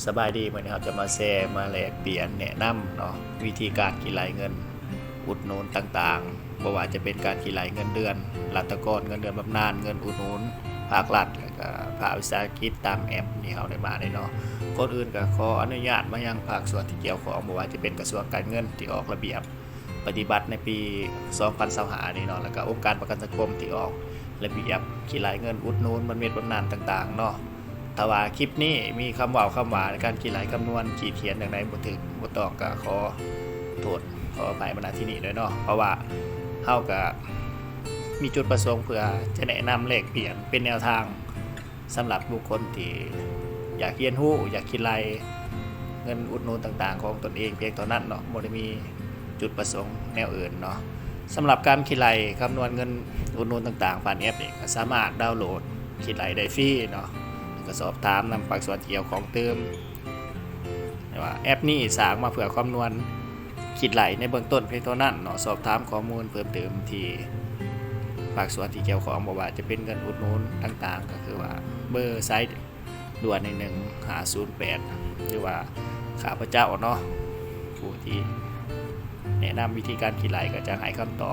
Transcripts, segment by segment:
สบายดีเหมือนครับจะมาแชร์มาแลกเปลี่ยนแนะนำเนาะวิธีการขี่ไหลเงินอุดหนุนต่างๆบ่ว่าจะเป็นการขี่ไหลเงินเดือนรัฐกรเงินเดือนบำนาญเงินอุดหนุนภาครัฐแล้วก็ภาควิสาหกิจตามแอปนี่เฮาได้มาได้เนาะก่อนอื่นก็ขออนุญาตมายังภาคส่วนที่เกี่ยวข้องบ่ว่าจะเป็นกระทรวงการเงินที่ออกระเบียบปฏิบัติในปี2025นี่เนาะแล้วก็องค์การประกันสังคมที่ออกระเบียบขี่ไหลเงินอุดหนุนบำเหน็จบำนาญต่างๆเนาะ ถ้าว่าคลิปนี้มีคำว่าในการขีดไหลคำนวณขีดเขียนอย่างไรบ่ถึงบ่ต้องก็ขอโทษขออภัยมาณที่นี้ด้วยเนาะเพราะว่าเฮาก็มีจุดประสงค์เพื่อจะแนะนำเลขเปลี่ยนเป็นแนวทางสำหรับบุคคลที่อยากเรียนรู้อยากขีดไหลเงินอุดหนุนต่างๆของตนเองเพียงเท่านั้นเนาะบ่ได้มีจุดประสงค์แนวอื่นเนาะสำหรับการขีดไหลคำนวณเงินอุดหนุนต่างๆผ่านแอปนี่ก็สามารถดาวน์โหลดขีดไหลได้ฟรีเนาะก็สอบถามนำภาคส่วนเกี่ยวของเติมว่าแอปนี้สร้างมาเพื่อคำนวณคิดไหลในเบื้องต้นเพียงเท่านั้นเนาะสอบถามข้อมูลเพิ่มเติมที่ภาคส่วนที่เกี่ยวของบอกว่าจะเป็นเงินอุดหนุนต่างๆก็คือว่าเบอร์ไซต์ด่วนใน1508หรือว่าข้าพเจ้าเนาะผู้ที่แนะนำวิธีการคิดไหลก็จะให้คำตอ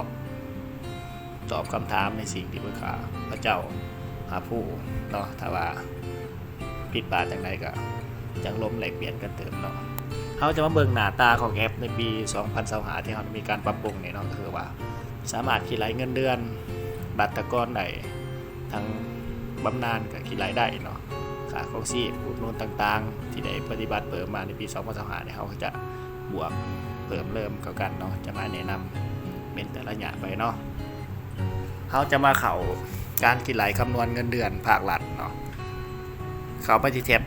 บคำถามในสิ่งที่ข้าพเจ้าหาผู้เนาะถ้าว่าผิดพลาดจังไดก็จังล้มแหลกเปลี่ยนกันเติมเนาะเขาจะมาเบิ่งหน้าตาของแอปในปี2025ที่เขามีการปรับปรุงเนี่ยเนาะก็คือว่าสามารถขีดไหลเงินเดือนบัตรตะกอนได้ทั้งบำนาญกับขีดไหลได้เนาะค่าของชีพอุดหนุนต่างๆที่ได้ปฏิบัติเพิ่มมาในปี2025เนี่ยเขาก็จะบวกเพิ่มเริ่มเข้ากันเนาะจะมาแนะนำเป็นแต่ละอย่างไปเนาะเขาจะมาเข้าการขีดไหลคำนวณเงินเดือนภาครัฐเนาะเข้าไปที่แท็บ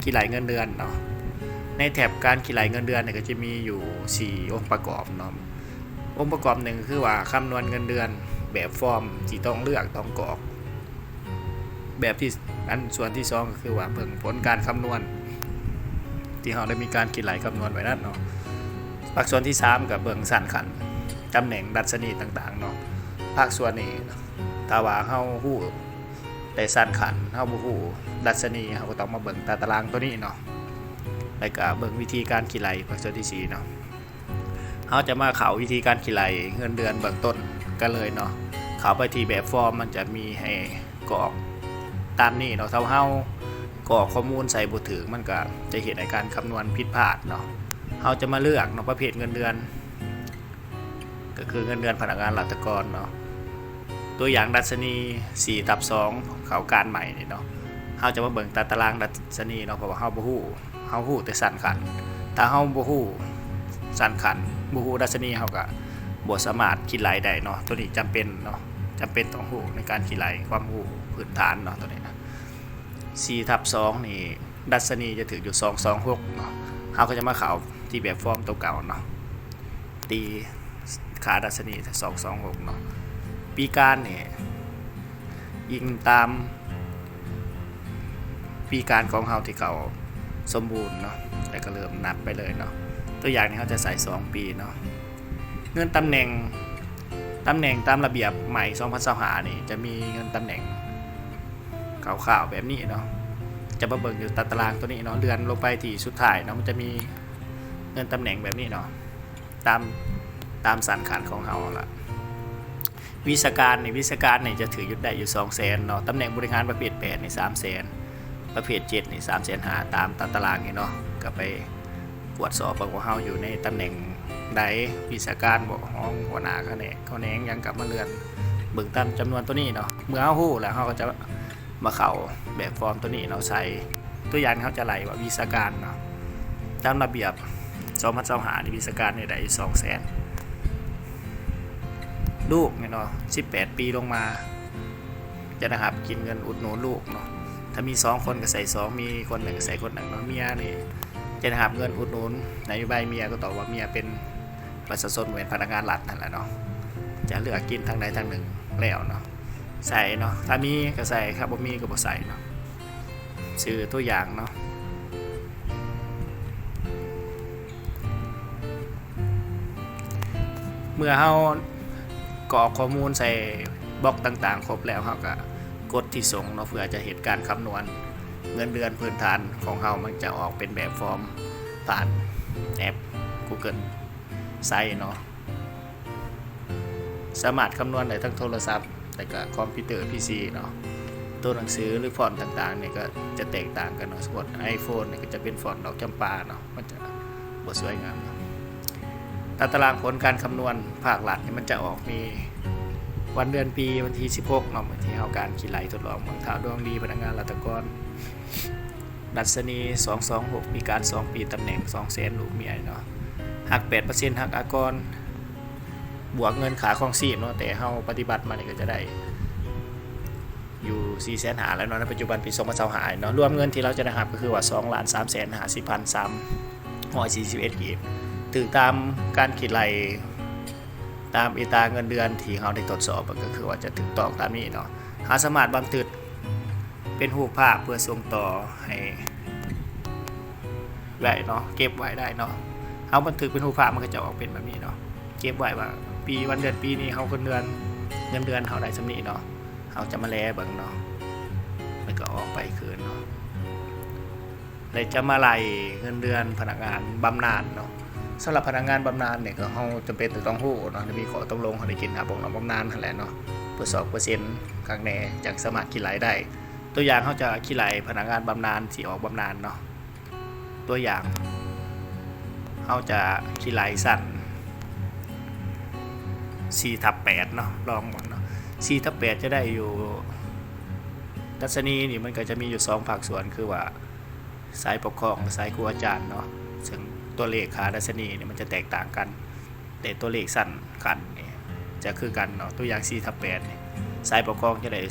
ขีดไหลเงินเดือนเนาะในแท็บการขีดไหลเงินเดือนเนี่ยก็จะมีอยู่4องค์ประกอบเนาะองค์ประกอบหนึ่งคือว่าคำนวณเงินเดือนแบบฟอร์มที่ต้องเลือกต้องกรอกแบบที่ส่วนที่2ก็คือว่าเบิ่งผลการคำนวณที่เราได้มีการขีดไหลคำนวณไว้นั่นเนาะภาคส่วนที่3กับเบิ่งสั้นขันตำแหน่งดัชนีต่างๆเนาะภาคส่วนนี้ถ้าว่าเฮาฮู้ได้สั้นขันเฮาบ่ฮู้ดัชนีเฮาก็ต้องมาเบิ่งตารางตัวนี้เนาะแล้วก็เบิ่งวิธีการขีดไหลภาคส่วนที่4เนาะเฮาจะมาเข้าวิธีการขีดไหลเงินเดือนเบื้องต้นกันเลยเนาะเข้าไปที่แบบฟอร์มมันจะมีให้กรอกตามนี้เนาะถ้าเฮากรอกข้อมูลใส่บ่ถูกมันก็จะเห็นในการคำนวณผิดพลาดเนาะเฮาจะมาเลือกเนาะประเภทเงินเดือนก็คือเงินเดือนพนักงานราชการเนาะตัวอย่างดัชนี4/2เขาการใหม่นี่เนาะเฮาจะมาเบิ่งตารางดัชนีเนาะเพราะว่าเฮาบ่ฮู้แต่สั้นขันถ้าเฮาบ่ฮู้สั้นขันบ่ฮู้ดัชนีเฮาก็บ่สามารถคิดไหลได้เนาะตัวนี้จำเป็นเนาะจำเป็นต้องฮู้ในการคิดไหลความรู้พื้นฐานเนาะตัวนี้นะ4/2นี่ดัชนีจะถืออยู่226เนาะเฮาก็จะมาเข้าที่แบบฟอร์มตัวเก่าเนาะตีค่าดัชนี226เนาะปีการเนี่ยยิงตามปีการของเขาที่เขาสมบูรณ์เนาะแล้วก็เริ่มนับไปเลยเนาะตัวอย่างนี้เขาจะใส่2ปีเนาะเงินตำแหน่งตามระเบียบใหม่2025นี่จะมีเงินตำแหน่งข่าวๆแบบนี้เนาะจะมาเบิ่งอยู่ตารางตัวนี้เนาะเดือนลงไปที่สุดท้ายเนาะมันจะมีเงินตำแหน่งแบบนี้เนาะตามสันขันของเขาละวิชาการนี่จะถือยุดได้อยู่200,000เนาะตำแหน่งบริหารประเภท8นี่300,000ประเภท7นี่350,000ตามตารางนี่เนาะก็ไปตรวจสอบว่าเฮาอยู่ในตำแหน่งใดวิชาการบ่ห้องหัวหน้าคะแนนเขาแหนงยังกลับมาเลื่อนเบิ่งตามจำนวนตัวนี้เนาะเมื่อเฮาฮู้แล้วเฮาก็จะมาเข้าแบบฟอร์มตัวนี้เนาะใส่ตัวอย่างเขาจะไล่ว่าวิชาการเนาะตามระเบียบ2025นี่วิชาการนี่ได้200,000ลูกเนี่ยเนาะ18ปีลงมาจะนะครับกินเงินอุดหนุนลูกเนาะถ้ามี2คนก็ใส่2มีคนหนึ่งก็ใส่คนหนึ่งเนาะเมียนี่จะนะครับเงินอุดหนุนนโยบายเมียก็ตอบว่าเมียเป็นประชาชนเหมือนพนักงานรัฐนั่นแหละเนาะจะเลือกกินทางใดทางหนึ่งแล้วเนาะใส่เนาะถ้ามีก็ใส่ครับบ่มีก็บ่ใส่เนาะชื่อตัวอย่างเนาะเมื่อเฮากรอกข้อมูลใส่บล็อกต่างๆครบแล้วเฮาก็กดที่ส่งเนาะเพื่อจะเห็นการคำนวณ เงินเดือนพื้นฐานของเรามันจะออกเป็นแบบฟอร์มผ่านแอป Google ไซต์เนาะสามารถคำนวณได้ทั้งโทรศัพท์แต่ก็คอมพิวเตอร์ PC เนาะตัวหนังสือหรือฟอนต์ต่างๆเนี่ยก็จะแตกต่างกันเนาะสมมติ iPhone เนี่ยก็จะเป็นฟอนต์ดอกจำปาเนาะมันจะบ่สวยงามเนาะตารางผลการคำนวณภาครัฐนี่มันจะออกมีวันเดือนปีวันที่16เนาะวันที่เฮาการขี่ไหลทดลองบางท่าดวงดีพนักงานรัฐกรดัชนี226มีการ2ปีตำแหน่ง200,000ลูกเมียเนาะหัก 8% หักอากรบวกเงินขาของชีพเนาะแต่เฮาปฏิบัติมานี่ก็จะได้อยู่400,000แล้วเนาะในปัจจุบันปี2025เนาะรวมเงินที่เราจะได้รับก็คือว่า2,350,341 กีบถึงตามการคิดไล่ตามอัตราเงินเดือนที่เราได้ทดสอบก็คือว่าจะถูกต้องตามนี้เนาะหาสามารถบันทึกเป็นรูปภาพเพื่อส่งต่อให้ไว้เนาะเก็บไว้ได้เนาะเอาบันทึกเป็นรูปภาพมันก็จะออกเป็นแบบนี้เนาะเก็บไว้ว่าปีวันเดือนปีนี้เขาเงินเดือนเขาได้สำนี้เนาะเขาจะมาแลเบิ่งเนาะแล้วก็ออกไปคืนเนาะเลยจะมาไล่เงินเดือนพนักงานบำนาญเนาะสำหรับพนักงานบำนาญเนี่ยก็เขาจำเป็นต้องรู้เนาะมีข้อตกลงเขาได้กินครับผมบำนาญนั่นแหละเนาะเพื่อ2%ข้างในจากสมัครคิดไหลได้ตัวอย่างเขาจะคิดไหลพนักงานบำนาญที่ออกบำนาญเนาะตัวอย่างเขาจะคิดไหลสั้น4/8เนาะลองเนาะ4/8จะได้อยู่ดัชนีนี่มันก็จะมีอยู่2ภาคส่วนคือว่าสายปกครองสายครูอาจารย์เนาะซึ่งตัวเลขค่าดัชนีนี่มันจะแตกต่างกันแต่ตัวเลขสั้นกันนี่จะคือกันเนาะตัวอย่าง4/8นี่สายปกครองจะได้270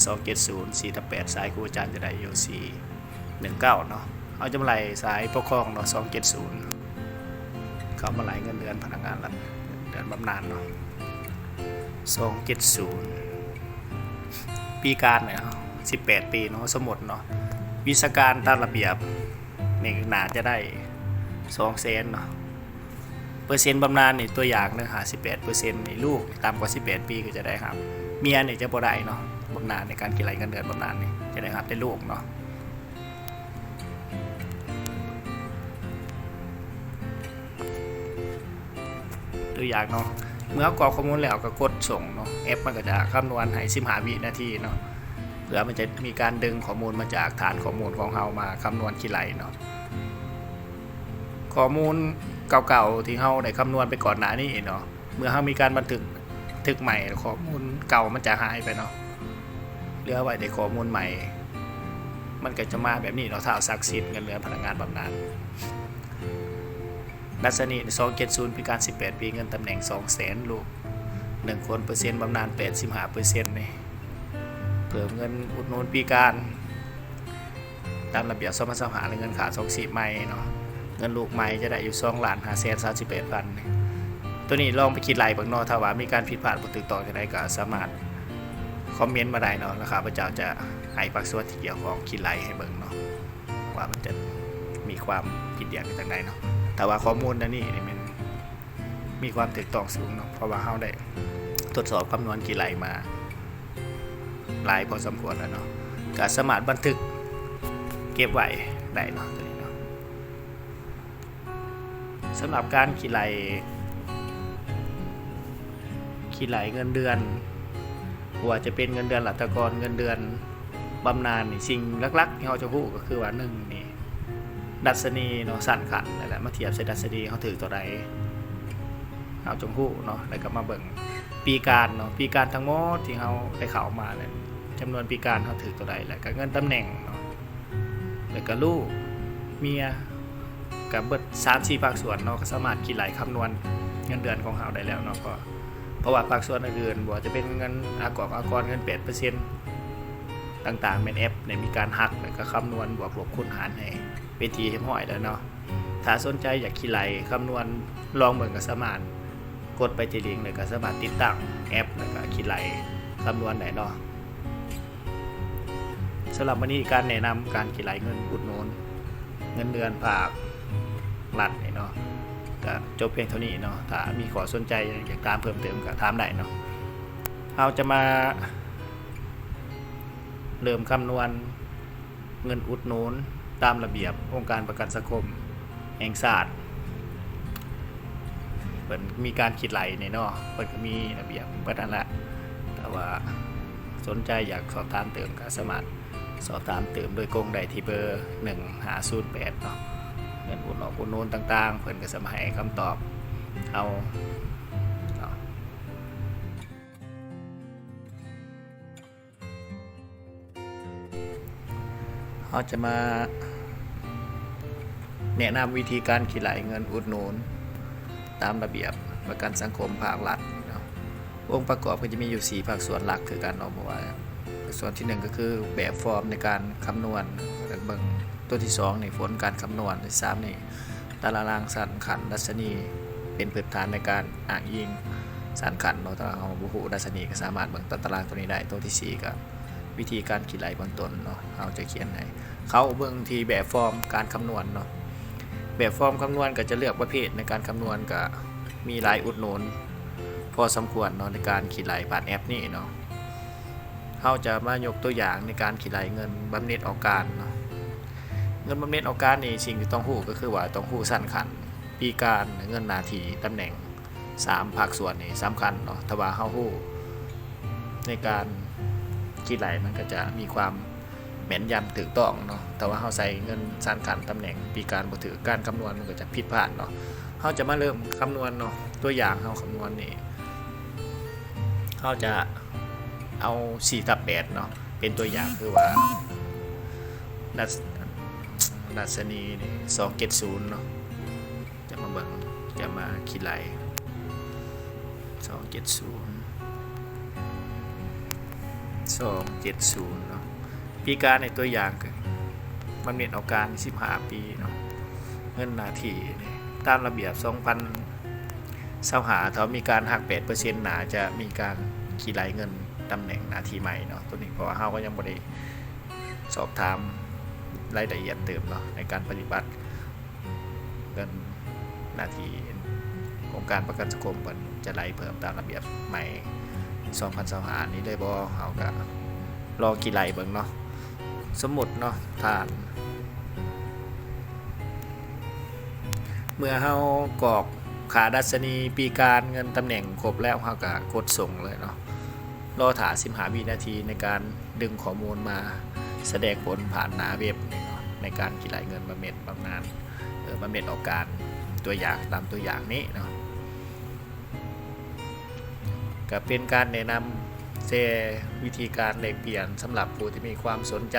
4/8สายครูอาจารย์จะได้อยู่419เนาะเอาจำไรสายปกครองเนาะ270เขามาไล่เงินเดือนพนักงานรัฐเดือนบำนาญเนาะ270ปีการเนี่ย18 ปีเนาะสมมติเนาะวิชาการตามระเบียบนี่น่าจะได้200,000เนาะเปอร์เซ็นต์บำนาญนี่ตัวอย่างนึง58%นี่ลูกต่ำกว่า18 ปีก็จะได้ครับเมียนี่จะบ่ได้เนาะบำนาญในการกินไหลเงินเดือนบำนาญนี่จะได้ครับแต่ลูกเนาะตัวอย่างเนาะเมื่อกรอกข้อมูลแล้วก็กดส่งเนาะแอปมันก็จะคำนวณให้15 วินาทีเนาะเพื่อมันจะมีการดึงข้อมูลมาจากฐานข้อมูลของเรามาคำนวณคิดไหลเนาะข้อมูลเก่าๆที่เราได้คำนวณไปก่อนหน้านี้เนาะเมื่อเรามีการบันทึกใหม่ข้อมูลเก่ามันจะหายไปเนาะเหลือไว้ในข้อมูลใหม่มันก็จะมาแบบนี้เนาะถ้าเอาศักดิ์สิทธิ์เงินเดือนพนักงานบำนาญดัชนี270ปีการ18 ปีเงินตำแหน่ง200,000ลูก1คนเปอร์เซ็นต์บำนาญ 85% นี่เพิ่มเงินอุดหนุนปีการตามระเบียบ2025และเงินขา24ใหม่เนาะเงินลูกใหม่จะได้อยู่2,538,000ตัวนี้ลองไปคิดไล่เบิ่งเนาะถ้าว่ามีการผิดพลาดบ่ถูกต้องจังได๋ก็สามารถคอมเมนต์มาได้เนาะแล้วข้าพเจ้าจะให้ภาคส่วนที่เกี่ยวข้องคิดไล่ให้เบิ่งเนาะว่ามันจะมีความผิดอย่างจังได๋เนาะแต่ว่าข้อมูลอันนี้นี่มันมีความถูกต้องสูงเนาะเพราะว่าเราได้ทดสอบคำนวณกี่ไหลมาหลายพอสมควรแล้วเนาะก็สามารถบันทึกเก็บไว้ได้เนาะตัวนี้เนาะสำหรับการกี่ไหลเงินเดือนว่าจะเป็นเงินเดือนรัฐกรเงินเดือนบำนาญนี่สิ่งหลักๆที่เราจะรู้ก็คือว่า1นี่ดัชนีเนาะสั้นขันนั่นแหละมาเทียบใส่ดัชนีเขาถือตัวใดเอาจงหู้เนาะแล้วก็มาเบิ่งปีการเนาะปีการทั้งหมดที่เขาได้เข้ามาเนี่ยจำนวนปีการเขาถือตัวใดแล้วก็เงินตำแหน่งเนาะแล้วก็ลูกเมียกับเบิด 3-4 ภาคส่วนเนาะก็สามารถคิดไหลคำนวณเงินเดือนของเขาได้แล้วเนาะก็เพราะว่าภาคส่วนอื่นๆบ่ว่าจะเป็นเงินอากรเงิน 8% ต่างๆเป็นแอปเนี่ยมีการหักแล้วก็คำนวณบวกลบคูณหารให้เป็นทีเรียบร้อยแล้วเนาะถ้าสนใจอยากคิดไหลคำนวณลองเบิ่งก็สามารถกดไปที่ลิงก์เลยก็สามารถติดตั้งแอปแล้วก็คิดไหลคำนวณได้เนาะสำหรับวันนี้การแนะนำการคิดไหลเงินอุดหนุนเงินเดือนภาครัฐเนาะก็จบเพียงเท่านี้เนาะถ้ามีขอสนใจอยากตามเพิ่มเติมก็ถามได้เนาะเราจะมาเริ่มคำนวณ เงินอุดหนุนตามระเบียบองค์การประกันสังคมแห่งชาติเพิ่นมีการคิดไหลในเนาะเพิ่นก็มีระเบียบเพิ่นนั่นแหละแต่ว่าสนใจอยากสอบถามเติมก็สามารถสอบถามเติมโดยกงได้ที่เบอร์1508เนาะเงินอุดหนุนต่างๆเพิ่นก็สามารถให้คำตอบเอาเราจะมาแนะนำวิธีการคิดไหลเงินอุดหนุนตามระเบียบประกันสังคมภาครัฐเนาะองค์ประกอบก็จะมีอยู่4ภาคส่วนหลักคือกันเนาะเพราะว่าส่วนที่1ก็คือแบบฟอร์มในการคำนวณเบิ่งตัวที่2นี่ผลการคำนวณที่3นี่ตารางสันขันดัชนีเป็นพื้นฐานในการอ้างอิงสันขันเนาะถ้าเราบ่ฮู้ดัชนีก็สามารถเบิ่งตารางตัวนี้ได้ตัวที่4ก็วิธีการคิดไหลเบื้องต้นเนาะเราจะเขียนให้เขาเบื้องที่แบบฟอร์มการคำนวณเนาะแบบฟอร์มคำนวณก็จะเลือกประเภทในการคำนวณก็มีหลายอุดหนุนพอสมควรเนาะในการคิดไหลผ่านแอปนี้เนาะเขาจะมายกตัวอย่างในการคิดไหลเงินบำเหน็จออกการเนาะเงินบำเหน็จออกการนี่สิ่งที่ต้องรู้ก็คือว่าต้องรู้สั้นขันปีการเงินนาทีตำแหน่ง3ภาคส่วนนี่สำคัญเนาะถ้าว่าเขารู้ในการคิดไหลมันก็จะมีความแม่นยำถูกต้องเนาะแต่ว่าเขาใส่เงินสั้นขันตำแหน่งปีการบ่ถือการคำนวณมันก็จะผิดพลาดเนาะเขาจะมาเริ่มคำนวณเนาะตัวอย่างเขาคำนวณนี่เขาจะเอา4/8เนาะเป็นตัวอย่างคือว่าดัชนีนี่270เนาะจะมาเบิ่งจะมาคิดไหล270เนาะปีการในตัวอย่างคือบำเหน็จออกการ15ปีเนาะเงินนาทีนี่ตามระเบียบ2025ถ้ามีการหัก 8% หนาจะมีการคิดไหลเงินตำแหน่งนาทีใหม่เนาะตัวนี้เพราะว่าเราก็ยังบ่ได้สอบถามรายละเอียดเติมเนาะในการปฏิบัติเงินนาทีองค์การประกันสังคมมันจะไหลเพิ่มตามระเบียบใหม่2025นี้ได้บ่เฮาก็รอคิดไหลเบิ่งเนาะสมมุติเนาะท่านเมื่อเฮากรอกค่าดัชนีปีการเงินตำแหน่งครบแล้วเฮาก็กดส่งเลยเนาะรอถ่า15วินาทีในการดึงข้อมูลมาแสดงผลผ่านหน้าเว็บนี่เนาะในการคิดไหลเงินบำเหน็จบำนาญบำเหน็จออกการตัวอย่างตามตัวอย่างนี้เนาะก็เป็นการแนะนำแชร์วิธีการแลกเปลี่ยนสำหรับผู้ที่มีความสนใจ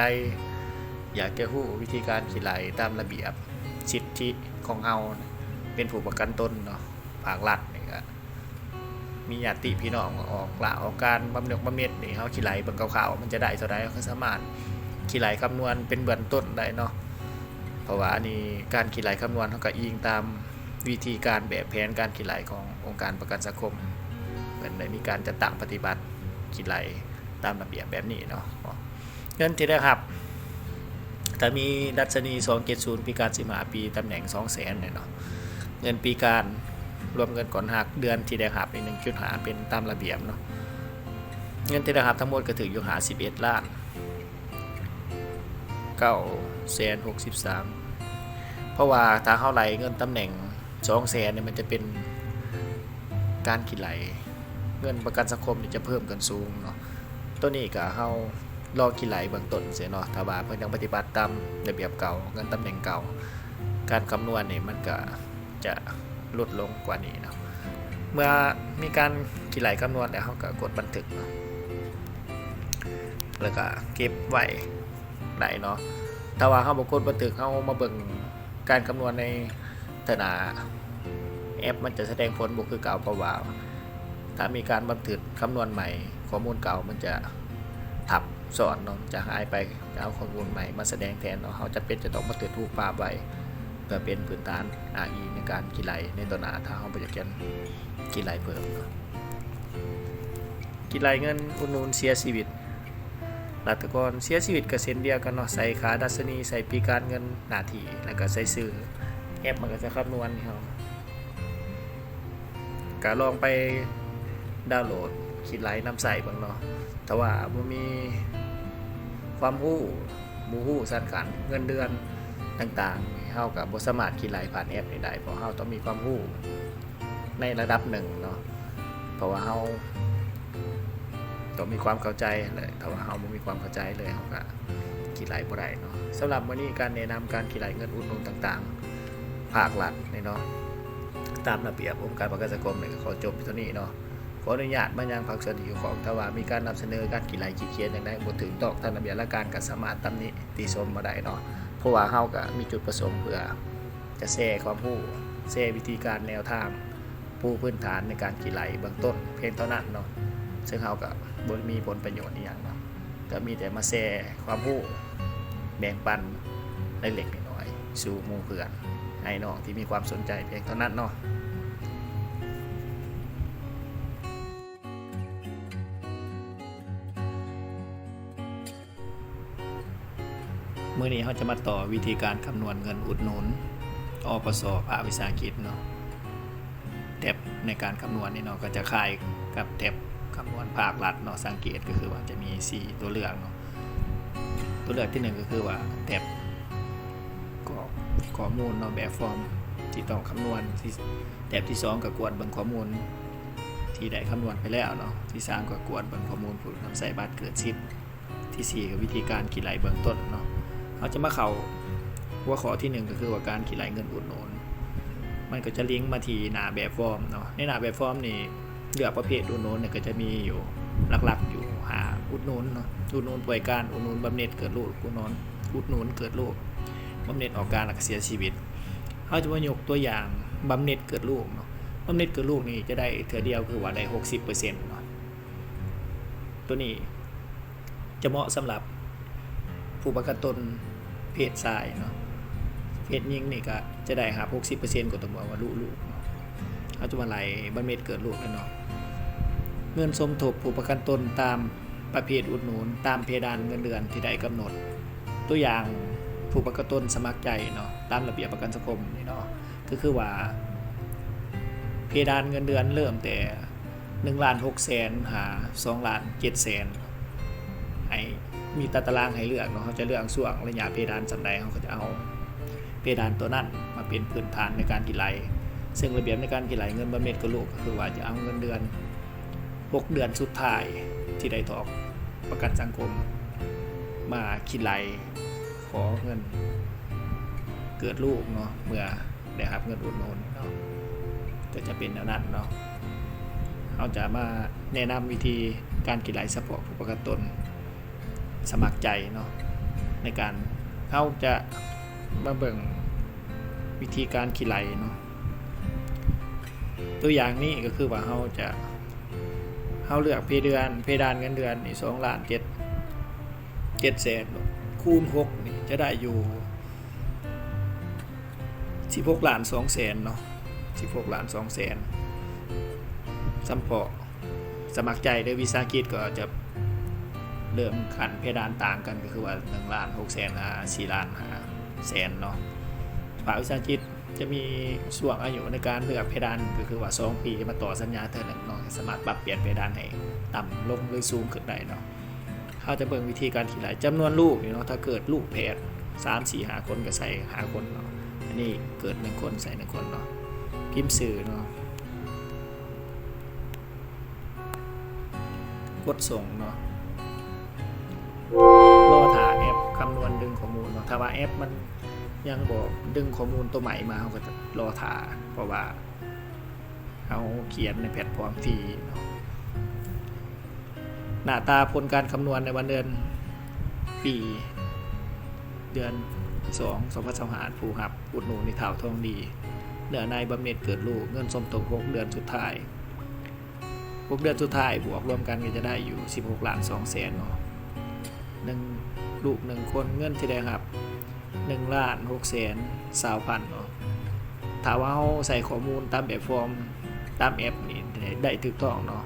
อยากจะรู้วิธีการคิดไหลตามระเบียบสิทธิของเฮาเป็นผู้ประกันตนเนาะภาครัฐนี่ก็มีญาติพี่น้องออกละออกการบำเหน็จนี่เฮาคิดไหลเบิ่งคร่าวๆมันจะได้เท่าใดก็สามารถคิดไหลคำนวณเป็นเบื้องต้นได้เนาะเพราะว่าอันนี้การคิดไหลคำนวณเฮาก็อิงตามวิธีการแบบแผนการคิดไหลขององค์การประกันสังคมเหมือนได้มีการจัดตั้งปฏิบัติคิดไหลตามระเบียบแบบนี้เนาะเงินที่ได้รับถ้ามีดัชนี270ปีการ15ปีตำแหน่ง 200,000 เนี่ยเนาะเงินปีการรวมเงินก่อนหักเดือนที่ได้รับอีก 1.5 เป็นตามระเบียบเนาะเงินที่ได้รับทั้งหมดก็ถืออยู่51ล้าน963เพราะว่าถ้าเฮาไหลเงินตำแหน่ง 200,000 เนี่ยมันจะเป็นการคิดไหลเงินประกันสังคมนี่จะเพิ่มกันสูงเนาะตัวนี้ก็เฮารอคิดไหลเบื้องต้นเสียเนาะถ้าว่าเพิ่นยังปฏิบัติตามระเบียบเก่าเงินตำแหน่งเก่าการคำนวณนี่มันก็จะลดลงกว่านี้เนาะเมื่อมีการคิดไหลคำนวณแล้วเฮาก็กดบันทึกเนาะแล้วก็เก็บไว้ได้เนาะถ้าว่าเฮาบ่กดบันทึกเฮามาเบิ่งการคำนวณในหน้าแอปมันจะแสดงผลบ่คือเก่าเพราะว่าถ้ามีการบันทึกคำนวณใหม่ข้อมูลเก่ามันจะทับซ้อนเนาะจะหายไปจะเอาข้อมูลใหม่มาแสดงแทนเนาะเขาจะต้องบันทึกรูปภาพไว้เพื่อเป็นพื้นฐาน AI ในการคิดไหลในตัวหน้าถ้าเขาไปอยากคิดไหลเพิ่มคิดไหลเงินอุดหนุนเสียชีวิตรัฐกรเสียชีวิตก็เช่นเดียวกันเนาะใส่ค่าดัชนีใส่ปีการเงินนาทีแล้วก็ใส่ชื่อแอปมันก็จะคำนวณให้เราก็ลองไปดาวน์โหลดคิดไหลนำใส่บ้างเนาะแต่ว่าบ่มีความรู้ บ่ฮู้สั้นกันเงินเดือนต่างๆเฮาก็บ่สามารถคิดรายผ่านแอปนี้ได้เพราะเฮาต้องมีความรู้ในระดับหนึ่งเนาะเพราะว่าเฮาต้องมีความเข้าใจเลยถ้าว่าเฮาบ่มีความเข้าใจเลยเฮาก็คิดรายบ่ได้เนาะสำหรับมื้อนี้การแนะนำการคิดรายเงินอุดหนุนต่างๆภาครัฐนี่เนาะตามระเบียบองค์การประกันสังคมนี่ก็ขอจบเท่านี้เนาะขออนุญาตมายังภาคส่วนที่เกี่ยวข้องถ้าว่ามีการนำเสนอการคิดรายคิดเขียนอย่างใดบ่ถึงต้องตามระเบียบราชการก็สามารถตำหนิติชมมาได้เนาะเพราะว่าเฮาก็มีจุดประสงค์เพื่อจะแชร์ความรู้แชร์วิธีการแนวทางปูพื้นฐานในการคิดรายเบื้องต้นเพียงเท่านั้นเนาะซึ่งเฮาก็บ่มีผลประโยชน์อีหยังเนาะก็มีแต่มาแชร์ความรู้แบ่งปันเล็กๆน้อยๆสู่หมู่เพื่อนให้น้องที่มีความสนใจเพียงเท่านั้นเนาะมื้อนี้เราจะมาต่อวิธีการคำนวณเงินอุดหนุนอปสภาควิสาหกิจเนาะแท็บในการคำนวณนี่เนาะก็จะคล้ายกับแท็บคำนวณภาครัฐเนาะสังเกตก็คือว่าจะมี4ตัวเลือกเนาะตัวเลือกที่1ก็คือว่าแท็บข้อมูลเนาะแบบฟอร์มที่ต้องคำนวณแท็บที่2ก็กวดเบิ่งข้อมูลที่ได้คำนวณไปแล้วเนาะที่3ก็กวดเบิ่งข้อมูลผู้นำใส่บัตรเกิดสิทธิ์ที่4ก็วิธีการคิดรายเบื้องต้นเนาะเราจะมาเข้าหัวข้อที่1ก็คือว่าการคิดรายเงินอุดหนุนมันก็จะลิงก์มาที่หน้าแบบฟอร์มเนาะในหน้าแบบฟอร์มนี่เลือกประเภทอุดหนุนเนี่ยก็จะมีอยู่หลักๆอยู่หาอุดหนุนเนาะอุดหนุนป่วยการอุดหนุนบำเหน็จเกิดลูกอุดหนุนเกิดลูกบำเหน็จออกการและเสียชีวิตเขาจะมายกตัวอย่างบำเหน็จเกิดลูกเนาะบำเหน็จเกิดลูกนี่จะได้เทื่อเดียวคือว่าได้ 60% เนาะตัวนี้จะเหมาะสำหรับผู้ประกันตนเพศชายเนาะเพศหญิงนี่ก็จะได้ครับ 60% ก็ต้องบอกว่าลูกเนาะเขาจะมาไล่บำเหน็จเกิดลูกเนาะเงินสมทบผู้ประกันตนตามประเภทอุดหนุนตามเพดานเงินเดือนที่ได้กำหนดตัวอย่างผู้ประกันตนสมัครใจเนาะตามระเบียบประกันสังคมนี่เนาะก็คือว่าเพดานเงินเดือนเริ่มแต่1,600,000หา2,700,000ให้มีตารางให้เลือกเนาะเขาจะเลือกช่วงระยะเพดานสำใดเขาก็จะเอาเพดานตัวนั้นมาเป็นพื้นฐานในการคิดรายซึ่งระเบียบในการคิดรายเงินบำเหน็จกับลูกก็คือว่าจะเอาเงินเดือน6 เดือนสุดท้ายที่ได้ถอนประกันสังคมมาคิดรายขอเงินเกิดลูกเนาะเมื่อได้รับเงินอุดหนุนเนาะก็จะเป็นแนวนั้นเนาะเราจะมาแนะนำวิธีการคิดรายเฉพาะผู้ประกันตนสมัครใจเนาะในการเขาจะมาเบิ่งวิธีการคิดรายเนาะตัวอย่างนี้ก็คือว่าเขาเลือกเพดานเงินเดือนนี่2,700,000คูณ6นี่จะได้อยู่16,200,000เนาะ16,200,000สัมพอสมัครใจด้วยวิสาหกิจก็จะเริ่มขันเพดานต่างกันก็คือว่า1,600,000 4,500,000เนาะภาควิสาหกิจจะมีช่วงอายุในการเลือกเพดานก็คือว่า2 ปีมาต่อสัญญาเท่านั้นเนาะสามารถปรับเปลี่ยนเพดานให้ต่ำลงหรือสูงขึ้นได้เนาะเขาจะเบิ่งวิธีการคิดรายจำนวนลูกเนาะถ้าเกิดลูกแพทย์3 4 5 คนก็ใส่5 คนเนาะอันนี้เกิด1 คนใส่1 คนเนาะพิมพ์สื่อเนาะกดส่งเนาะรอถ่าแอปคำนวณดึงข้อมูลเนาะถ้าว่าแอปมันยังบอกดึงข้อมูลตัวใหม่มาเขาก็จะรอถ่าเพราะว่าเขาเขียนในแพลตฟอร์มฟรีเนาะหน้าตาผลการคำนวณในวันเดือนปีเดือน2/2025ผู้รับอุดหนุนในข่าวทองดีเหนือในบำเหน็จเกิดลูกเงินสมทบ6 เดือนสุดท้าย6 เดือนสุดท้ายบวกรวมกันก็จะได้อยู่16,200,000เนาะ1 ลูก 1 คนเงินที่ได้รับ1,620,000เนาะถ้าว่าเราใส่ข้อมูลตามแบบฟอร์มตามแอปนี่ได้ถูกต้องเนาะ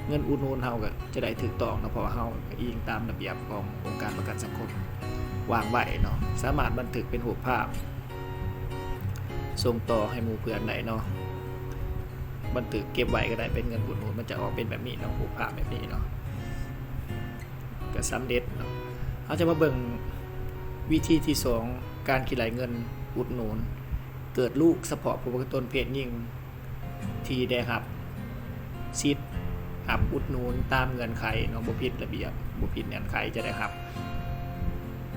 เงินอุดหนุนเราก็จะได้ถูกต้องเนาะเพราะว่าเราอิงตามระเบียบขององค์การประกันสังคมวางไว้เนาะสามารถบันทึกเป็นรูปภาพส่งต่อให้หมู่เพื่อนได้เนาะบันทึกเก็บไว้ก็ได้เป็นเงินอุดหนุนมันจะออกเป็นแบบนี้เนาะรูปภาพแบบนี้เนาะก็สำเร็จเนาะเราจะมาเบิ่ง วิธีที่2การคิดไหลเงินอุดหนุนเกิดลูกเฉพาะผู้ประกันตนเพศหญิงที่ได้รับสิทธิ์รับอุดหนุนตามเงื่อนไขเนาะบ่ผิดระเบียบบ่ผิดเงื่อนไขจะได้รับ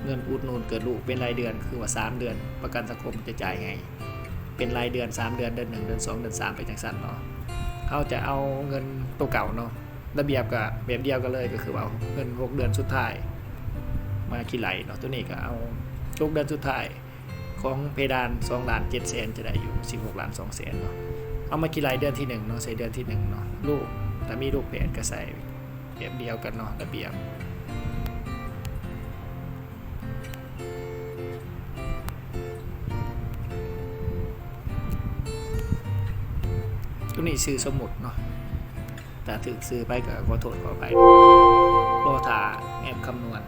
เงินอุดหนุนเกิดลูกเป็นรายเดือนคือว่า3เดือนประกันสังคมจะจ่ายให้เป็นรายเดือน3เดือนเดือน1เดือน2เดือน3ไปจังซั่นเนาะเฮาจะเอาเงินตัวเก่าเนาะระเบียบก็แบบเดียวกันเลยก็คือว่าเงิน6เดือนสุดท้ายมาคิดไหลเนาะตัวนี้ก็เอา6เดือนสุดท้ายของเพดาน2,700,000จะได้อยู่16,200,000เนาะเอามาคิดไหลเดือนที่1เนาะใส่เดือนที่1เนาะลูกถ้ามีลูกแฝดก็ใส่แบบเดียวกันเนาะระเบียบตัวนี้ซื้อสมุดเนาะแต่ถึกซื้อไปก็ขอโทษขอไปรอถ่าแอบคำนวณ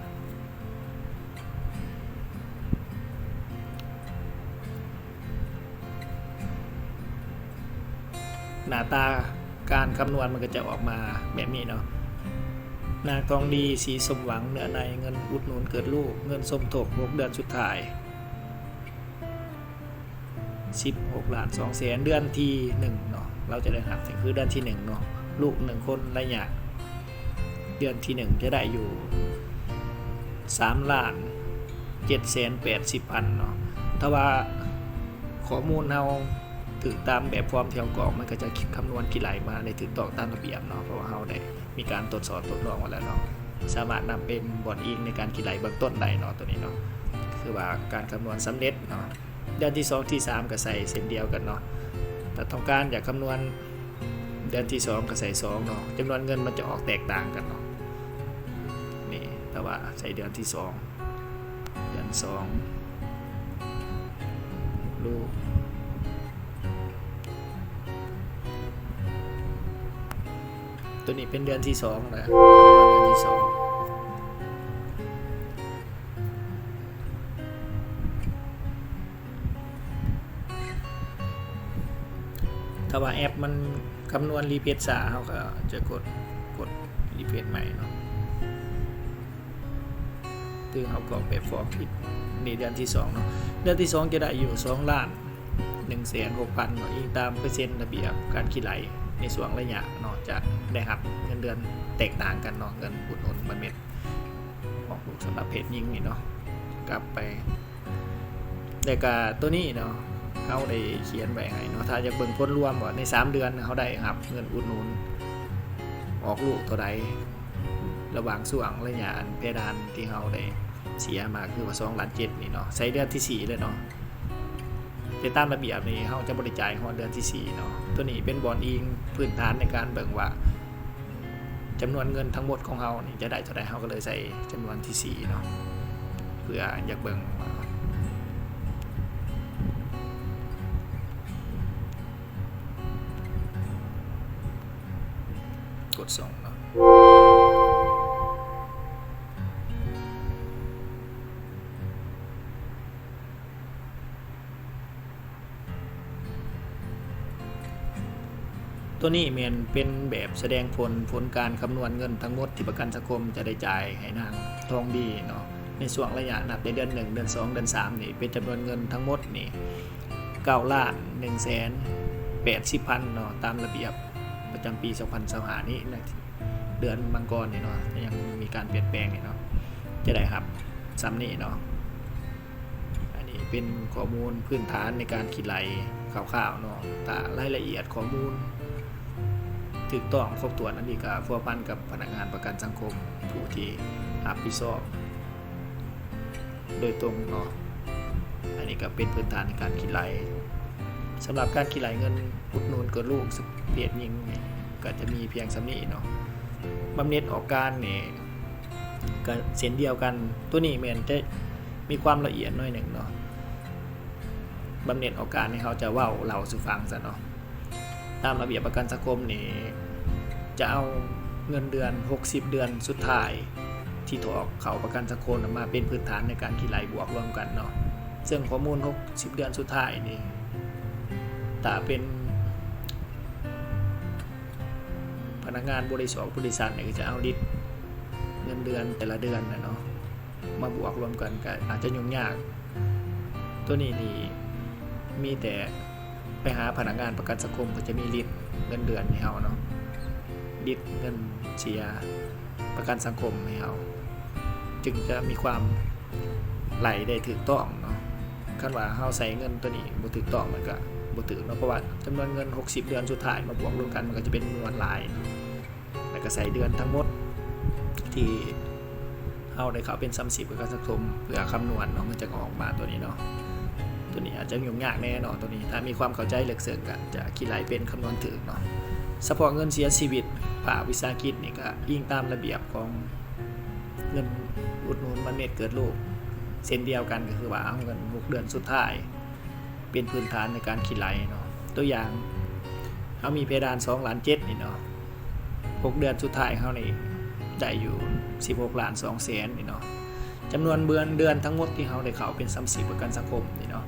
หน้าตาการคำนวณมันก็จะออกมาแบบนี้เนาะนางทองดีสีสมหวังเนื้อในเงินอุดหนุนเกิดลูกเงินสมทบ6เดือนสุดท้าย16,200,000เดือนที่1เนาะเราจะได้รับถึงคือเดือนที่1เนาะลูก1คนระยะเดือนที่1จะได้อยู่3,780,000เนาะถ้าว่าข้อมูลเราถูกตามแบบฟอร์มเที่ยวกรอกมันก็จะคิดคำนวณคิดไหลมาในถูกต้องตามระเบียบเนาะเพราะว่าเราได้มีการตรวจสอบทดลองมาแล้วเนาะสามารถนำเป็นบอร์ดอิงในการคิดไหลเบื้องต้นได้เนาะตัวนี้เนาะคือว่าการคำนวณสำเร็จเนาะเดือนที่2ที่3ก็ใส่เส้นเดียวกันเนาะแต่ต้องการอยากคำนวณเดือนที่2ก็ใส่2เนาะจำนวนเงินมันจะออกแตกต่างกันเนาะนี่แต่ว่าใส่เดือนที่2เดือน2ลูกตัวนี้เป็นเดือนที่2นะเดือนที่2ถ้าว่าแอปมันคำนวณรีเพทช้าเขาก็จะกดรีเพทใหม่เนาะถึงเขากรอกแบบฟอร์มผิดนี่เดือนที่2เนาะเดือนที่2จะได้อยู่2,160,000เนาะอีกตามเปอร์เซ็นต์ระเบียบการคิดไหลในส่วนระยะเนาะจะได้รับเงินเดือนแตกต่างกันเนาะเงินอุดหนุนบัตรเม็ดออกลูกสำหรับเพศหญิงนี่เนาะกลับไปแต่ก็ตัวนี้เนาะเขาได้เขียนไว้ให้เนาะถ้าจะเบิ่งผลรวมว่าใน3เดือนเขาได้รับเงินอุดหนุนออกลูกเท่าใดระหว่างช่วงระยะเพดานที่เขาได้เสียมาคือว่า2,700,000นี่เนาะใช้เดือนที่4เลยเนาะแต่ตามระเบียบนี่เขาจะบริจาคเดือนที่4เนาะตัวนี้เป็นบอร์ดอิงพื้นฐานในการเบิ่งว่าจำนวนเงินทั้งหมดของเขานี่จะได้เท่าใดเขาก็เลยใส่จำนวนที่4เนาะเพื่ออยากเบิ่งกดส่งเนาะตัวนี้เป็นแบบแสดงผลการคำนวณเงินทั้งหมดที่ประกันสังคมจะได้จ่ายให้นางทองดีเนาะในช่วงระยะนับในเดือน1เดือน2เดือน3นี่เป็นจำนวนเงินทั้งหมดนี่9,180,000เนาะตามระเบียบประจำปี2025นี้นะเดือนมังกรนี่เนาะยังมีการเปลี่ยนแปลงนี่เนาะจะได้ครับซ้ำนี่เนาะอันนี้เป็นข้อมูลพื้นฐานในการคิดไหลคร่าวๆเนาะแต่รายละเอียดข้อมูลถูกต้องครบถ้วนอันนี้ก็พัวพันกับพนักงานประกันสังคมผู้ที่รับผิดชอบโดยตรงเนาะอันนี้ก็เป็นพื้นฐานในการคิดไหลสำหรับการคิดไหลเงินอุดหนุนเกิดลูกเพศหญิงก็จะมีเพียงสำนี้เนาะบำเหน็จออกการนี่ก็เส้นเดียวกันตัวนี้เหมือนจะมีความละเอียดหน่อยหนึ่งเนาะบำเหน็จออกการนี่เขาจะเว้าเล่าสู่ฟังซะเนาะตามระเบียบประกันสังคมนี่จะเอาเงินเดือน60เดือนสุดท้ายที่ถอกเขาประกันสังคมมาเป็นพื้นฐานในการคิดไหลบวกรวมกันเนาะซึ่งข้อมูล60เดือนสุดท้ายนี่ถ้าเป็นพนักงานบริษัทเนี่ยจะเอาลิสต์เงินเดือนแต่ละเดือนนะเนาะ มาบวกรวมกันก็อาจจะยุ่งยากตัวนี้นี่มีแต่ไปหาพนักงานประกันสังคมก็จะมีลิสต์เงินเดือนให้เฮาเนาะลิสต์เงินเสียประกันสังคมให้เฮาจึงจะมีความไหลได้ถูกต้องเนาะคันว่าเฮาใส่เงินตัวนี้บ่ถูกต้องมันก็บ่ถูกเนาะเพราะว่าจำนวนเงิน60เดือนสุดท้ายมาบวกรวมกันมันก็จะเป็นจำนวนหลายแล้วก็ใส่เดือนทั้งหมดที่เฮาได้เข้าเป็น30ประกันสังคมเพื่อคำนวณเนาะมันจะออกมาตัวนี้เนาะตัวนี้อาจจะยุ่งยากแน่เนาะตัวนี้ถ้ามีความเข้าใจลึกซึ้งกันจะคิดไหลเป็นคำนวณถูกเนาะเฉพาะเงินเสียชีวิตภาควิสาหกิจนี่ก็อิงตามระเบียบของเงินอุดหนุนบำเหน็จเกิดลูกเส้นเดียวกันก็คือว่าเอาเงิน6เดือนสุดท้ายเป็นพื้นฐานในการคิดไหลเนาะตัวอย่างเฮามีเพดาน2.7 ล้านนี่เนาะ6เดือนสุดท้ายเฮานี่ได้อยู่16.2 ล้านนี่เนาะจำนวนเดือนทั้งหมดที่เฮาได้เข้าเป็น30ประกันสังคมนี่เนาะ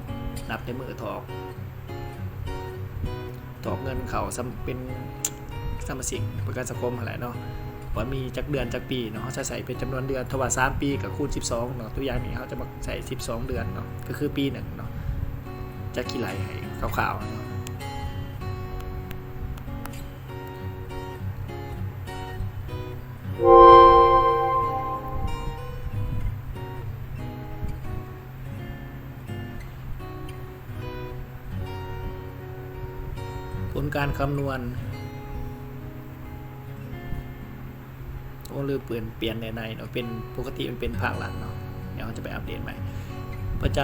นับในมือถอกเงินเข้าเป็นสมาชิกประกันสังคมอะไรเนาะว่ามีจักเดือนจักปีเนาะเขาจะใส่เป็นจำนวนเดือนถ้าว่า3ปีก็คูณ12เนาะตัวอย่างนี้เขาจะมาใส่12เดือนเนาะก็คือปี1เนาะจะกี่ไหลให้คร่าวๆเนาะผลการคำนวณหรือเปลี่ยนในเนาะเป็นปกติมันเป็นภาคหลังเนาะเดี๋ยวเราจะไปอัปเดตใหม่ประจ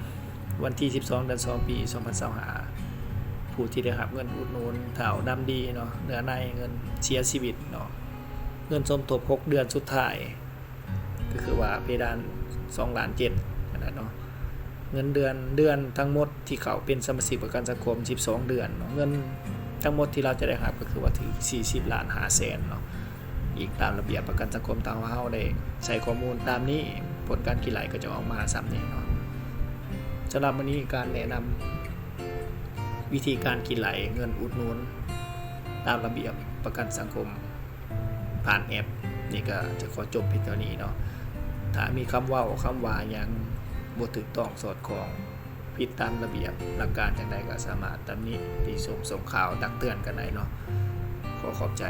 ำวันที่12 เดือน 2 ปี 2025ผู้ที่ได้รับเงินอุดหนุนเท่าดำดีเนาะเนื้อในเงินเสียชีวิตเนาะเงินสมทบ6เดือนสุดท้ายก็คือว่าเพดาน2.7 ล้านนะเนาะเงินเดือนทั้งหมดที่เขาเป็นสมาชิกประกันสังคม12เดือนเนาะเงินทั้งหมดที่เราจะได้รับก็คือว่าถึง40.5 ล้านเนาะอีกตามระเบียบประกันสังคมตามว่าเฮาได้ใส่ข้อมูลตามนี้ผลการคิดไหลก็จะออกมาซ้ำนี้เนาะสำหรับวันนี้การแนะนำวิธีการคิดไหลเงินอุดหนุนตามระเบียบประกันสังคมผ่านแอปนี่ก็จะขอจบเพียงเท่านี้เนาะถ้ามีคำว่ายังบ่ถูกต้องสอดคล้องผิดตามระเบียบหลักการจังใดก็สามารถตำหนิติชมส่งข่าวตักเตือนกันได้เนาะขอขอบใจ